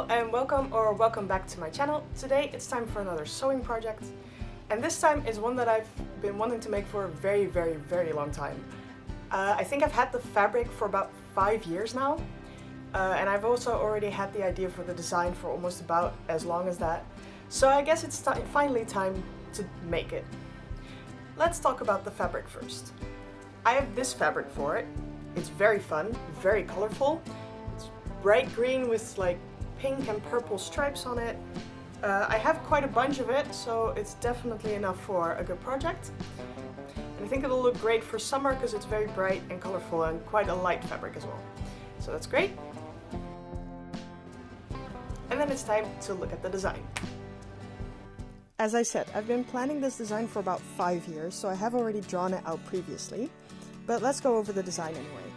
Hello and welcome back to my channel. Today it's time for another sewing project, and this time is one that I've been wanting to make for a very long time. I think I've had the fabric for about 5 years now, and I've also already had the idea for the design for almost about as long as that. So I guess it's finally time to make it. Let's talk about the fabric first. I have this fabric for it. It's very fun, very colorful. It's bright green with like pink and purple stripes on it. I have quite a bunch of it, so it's definitely enough for a good project. And I think it'll look great for summer because it's very bright and colorful and quite a light fabric as well. So that's great. And then it's time to look at the design. As I said, I've been planning this design for about 5 years, so I have already drawn it out previously. But let's go over the design anyway.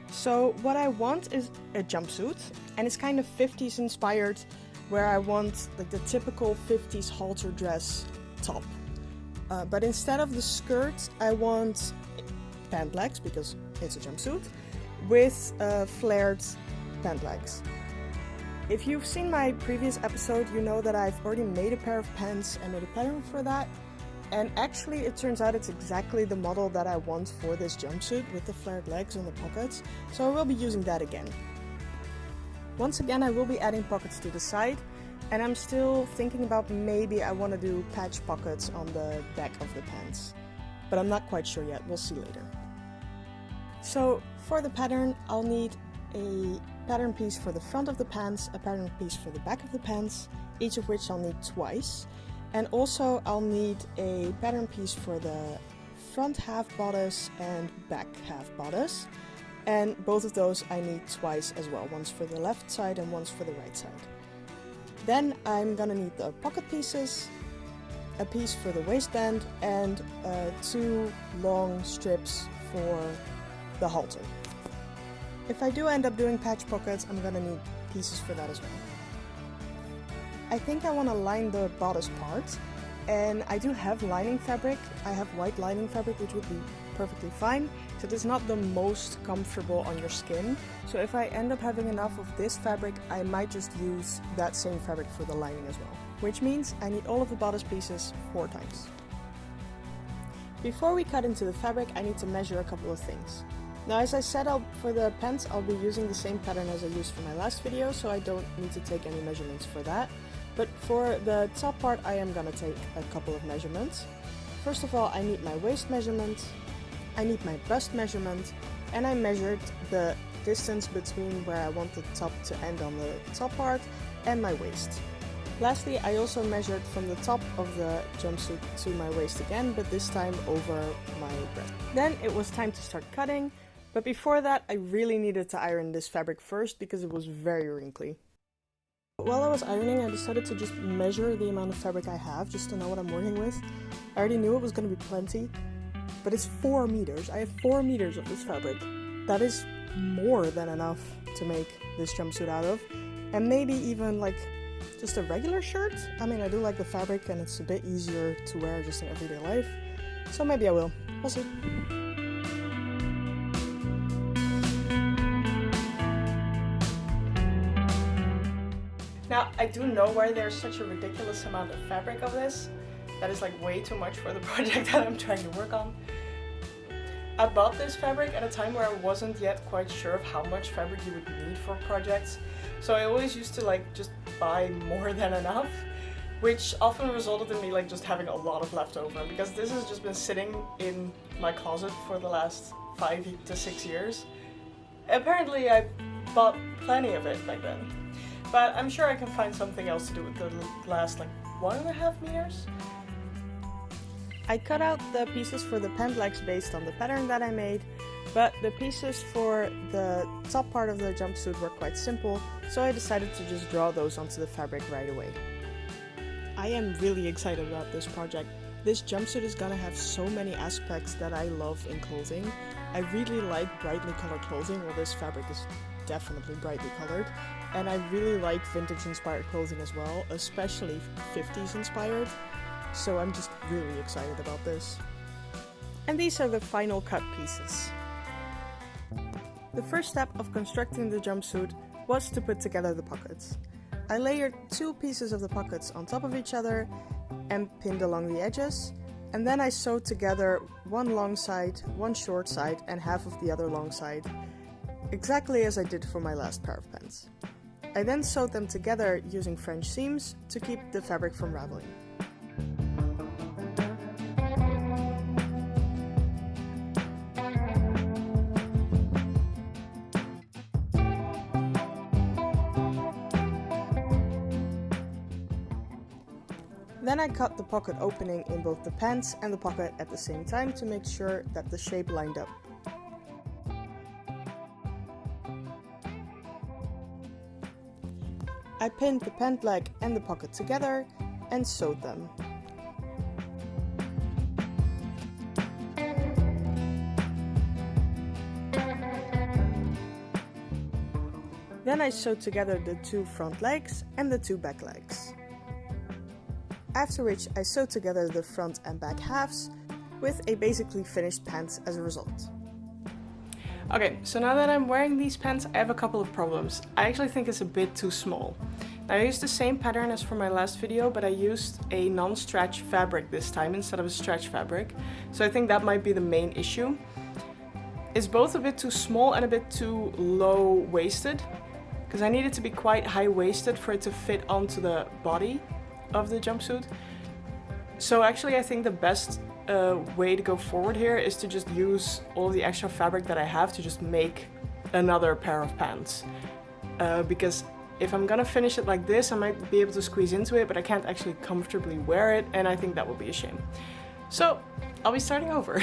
So what I want is a jumpsuit, and it's kind of 50s inspired, where I want like the typical 50s halter dress top. But instead of the skirt, I want pant legs, because it's a jumpsuit, with flared pant legs. If you've seen my previous episode, you know that I've already made a pair of pants and made a pattern for that. And actually it turns out it's exactly the model that I want for this jumpsuit with the flared legs and the pockets, so I will be using that again. Once again, I will be adding pockets to the side, and I'm still thinking about maybe I want to do patch pockets on the back of the pants. But I'm not quite sure yet, we'll see later. So for the pattern, I'll need a pattern piece for the front of the pants, a pattern piece for the back of the pants, each of which I'll need twice. And also I'll need a pattern piece for the front half bodice and back half bodice. And both of those I need twice as well, once for the left side and once for the right side. Then I'm gonna need the pocket pieces, a piece for the waistband, and 2 long strips for the halter. If I do end up doing patch pockets, I'm gonna need pieces for that as well. I think I want to line the bodice part, and I do have lining fabric. I have white lining fabric, which would be perfectly fine. So it's not the most comfortable on your skin. So if I end up having enough of this fabric, I might just use that same fabric for the lining as well. Which means I need all of the bodice pieces 4 times. Before we cut into the fabric, I need to measure a couple of things. Now, as I said, for the pants, I'll be using the same pattern as I used for my last video, so I don't need to take any measurements for that. But for the top part, I am gonna take a couple of measurements. First of all, I need my waist measurement, I need my bust measurement, and I measured the distance between where I want the top to end on the top part and my waist. Lastly, I also measured from the top of the jumpsuit to my waist again, but this time over my breast. Then it was time to start cutting, but before that, I really needed to iron this fabric first because it was very wrinkly. While I was ironing, I decided to just measure the amount of fabric I have, just to know what I'm working with. I already knew it was going to be plenty, but it's 4 meters. I have 4 meters of this fabric. That is more than enough to make this jumpsuit out of, and maybe even like just a regular shirt. I mean, I do like the fabric and it's a bit easier to wear just in everyday life, so maybe I will. We'll see. Now, I do know why there's such a ridiculous amount of fabric of this. That is like way too much for the project that I'm trying to work on. I bought this fabric at a time where I wasn't yet quite sure of how much fabric you would need for projects. So I always used to like just buy more than enough, which often resulted in me like just having a lot of leftover, because this has just been sitting in my closet for the last 5 to 6 years. Apparently I bought plenty of it back then. But I'm sure I can find something else to do with the last like 1.5 meters. I cut out the pieces for the pant legs based on the pattern that I made, but the pieces for the top part of the jumpsuit were quite simple, so I decided to just draw those onto the fabric right away. I am really excited about this project. This jumpsuit is gonna have so many aspects that I love in clothing. I really like brightly colored clothing. Well, this fabric is definitely brightly colored. And I really like vintage inspired clothing as well, especially 50s inspired. So I'm just really excited about this. And these are the final cut pieces. The first step of constructing the jumpsuit was to put together the pockets. I layered 2 pieces of the pockets on top of each other and pinned along the edges, and then I sewed together one long side, one short side, and half of the other long side, exactly as I did for my last pair of pants. I then sewed them together using French seams to keep the fabric from raveling. Then I cut the pocket opening in both the pants and the pocket at the same time to make sure that the shape lined up. I pinned the pant leg and the pocket together and sewed them. Then I sewed together the 2 front legs and the 2 back legs. After which I sewed together the front and back halves with a basically finished pants as a result. Okay, so now that I'm wearing these pants, I have a couple of problems. I actually think it's a bit too small. Now, I used the same pattern as for my last video, but I used a non-stretch fabric this time instead of a stretch fabric. So I think that might be the main issue. It's both a bit too small and a bit too low-waisted, because I need it to be quite high-waisted for it to fit onto the body of the jumpsuit. So actually I think the best way to go forward here is to just use all the extra fabric that I have to just make another pair of pants. Because if I'm gonna finish it like this, I might be able to squeeze into it, but I can't actually comfortably wear it, and I think that would be a shame. So I'll be starting over.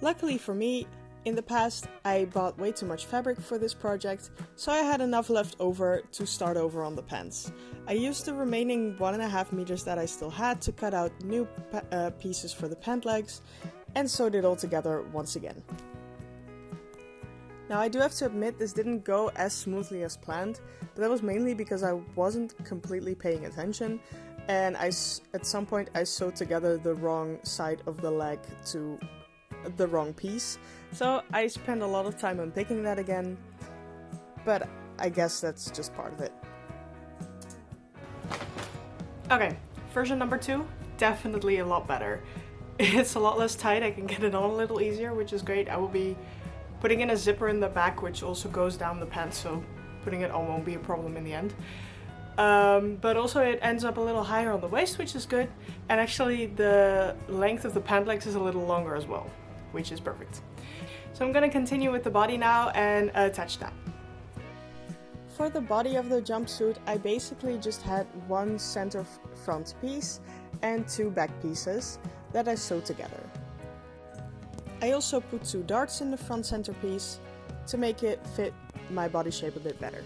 Luckily for me, in the past, I bought way too much fabric for this project, so I had enough left over to start over on the pants. I used the remaining 1.5 meters that I still had to cut out new pieces for the pant legs and sewed it all together once again. Now I do have to admit this didn't go as smoothly as planned, but that was mainly because I wasn't completely paying attention, and at some point I sewed together the wrong side of the leg to the wrong piece. So I spent a lot of time unpicking that again, but I guess that's just part of it. Okay, version number 2, definitely a lot better. It's a lot less tight, I can get it on a little easier, which is great. I will be putting in a zipper in the back, which also goes down the pants, so putting it on won't be a problem in the end. But also it ends up a little higher on the waist, which is good. And actually the length of the pant legs is a little longer as well, which is perfect. So I'm gonna continue with the body now and attach that. For the body of the jumpsuit, I basically just had one center front piece and 2 back pieces that I sewed together. I also put 2 darts in the front center piece to make it fit my body shape a bit better.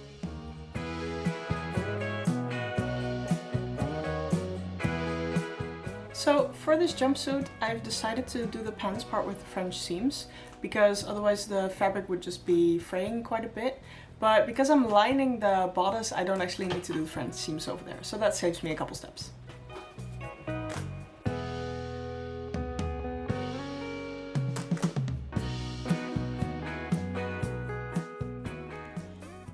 So for this jumpsuit, I've decided to do the pants part with the French seams, because otherwise the fabric would just be fraying quite a bit. But because I'm lining the bodice, I don't actually need to do French seams over there, so that saves me a couple steps.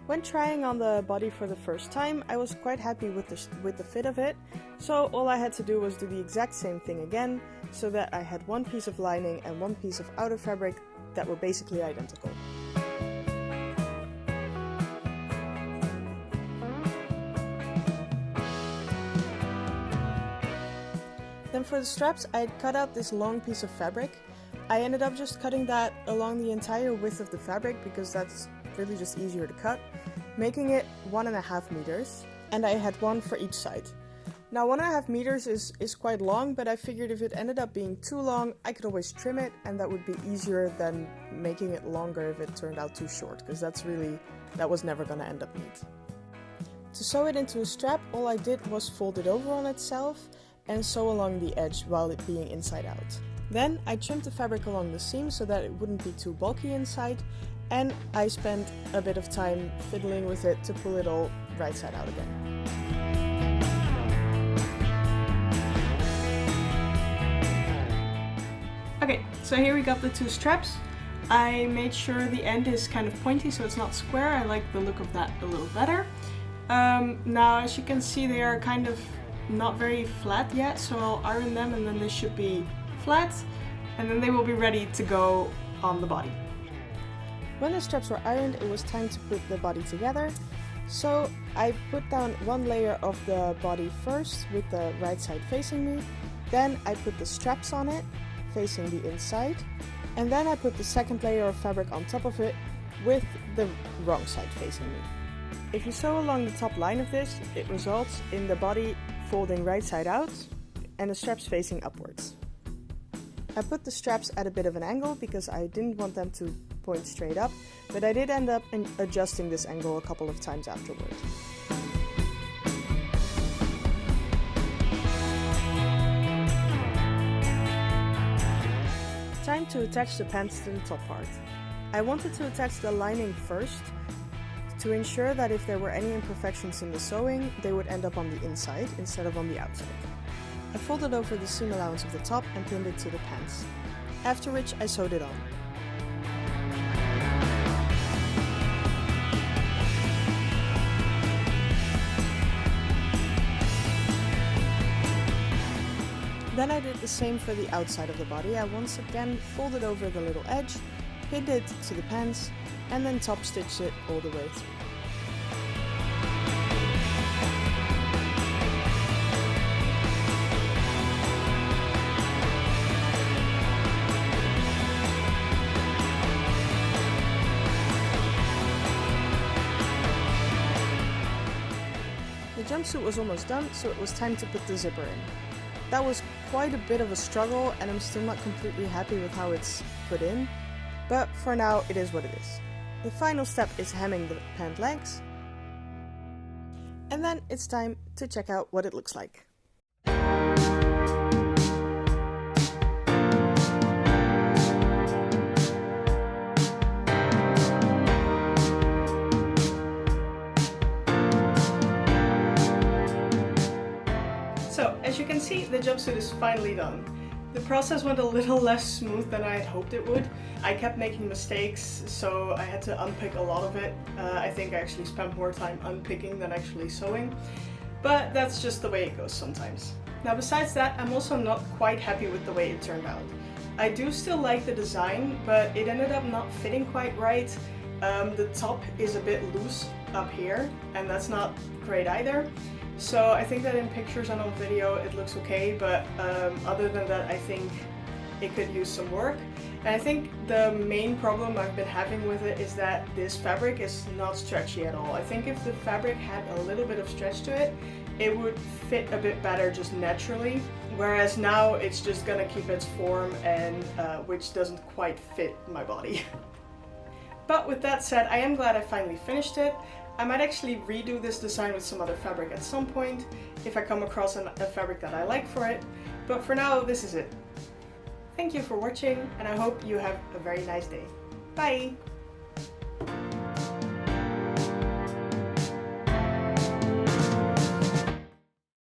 When trying on the body for the first time, I was quite happy with the fit of it, so all I had to do was do the exact same thing again, so that I had one piece of lining and one piece of outer fabric that were basically identical. Then for the straps, I had cut out this long piece of fabric. I ended up just cutting that along the entire width of the fabric because that's really just easier to cut, making it 1.5 meters, and I had one for each side. Now 1.5 meters is quite long, but I figured if it ended up being too long, I could always trim it, and that would be easier than making it longer if it turned out too short, because that was never gonna end up neat. To sew it into a strap, all I did was fold it over on itself and sew along the edge while it being inside out. Then I trimmed the fabric along the seam so that it wouldn't be too bulky inside, and I spent a bit of time fiddling with it to pull it all right side out again. Okay, so here we got the 2 straps. I made sure the end is kind of pointy so it's not square. I like the look of that a little better. Now, as you can see, they are kind of not very flat yet, so I'll iron them and then they should be flat, and then they will be ready to go on the body. When the straps were ironed, it was time to put the body together. So I put down one layer of the body first with the right side facing me, then I put the straps on it facing the inside, and then I put the second layer of fabric on top of it with the wrong side facing me. If you sew along the top line of this, it results in the body folding right side out and the straps facing upwards. I put the straps at a bit of an angle because I didn't want them to point straight up, but I did end up adjusting this angle a couple of times afterwards. Time to attach the pants to the top part. I wanted to attach the lining first to ensure that if there were any imperfections in the sewing, they would end up on the inside instead of on the outside. I folded over the seam allowance of the top and pinned it to the pants, after which I sewed it on. Then I did the same for the outside of the body. I once again folded over the little edge, pinned it to the pants, and then top stitched it all the way through. The jumpsuit was almost done, so it was time to put the zipper in. That was quite a bit of a struggle, and I'm still not completely happy with how it's put in, but for now it is what it is. The final step is hemming the pant legs, and then it's time to check out what it looks like. So, as you can see, the jumpsuit is finally done. The process went a little less smooth than I had hoped it would. I kept making mistakes, so I had to unpick a lot of it. I think I actually spent more time unpicking than actually sewing, but that's just the way it goes sometimes. Now, besides that, I'm also not quite happy with the way it turned out. I do still like the design, but it ended up not fitting quite right. The top is a bit loose up here, and that's not great either. So I think that in pictures and on video it looks okay, but other than that I think it could use some work. And I think the main problem I've been having with it is that this fabric is not stretchy at all. I think if the fabric had a little bit of stretch to it, it would fit a bit better just naturally, whereas now it's just gonna keep its form, and which doesn't quite fit my body. But with that said, I am glad I finally finished it. I might actually redo this design with some other fabric at some point, if I come across a fabric that I like for it, but for now this is it. Thank you for watching, and I hope you have a very nice day. Bye!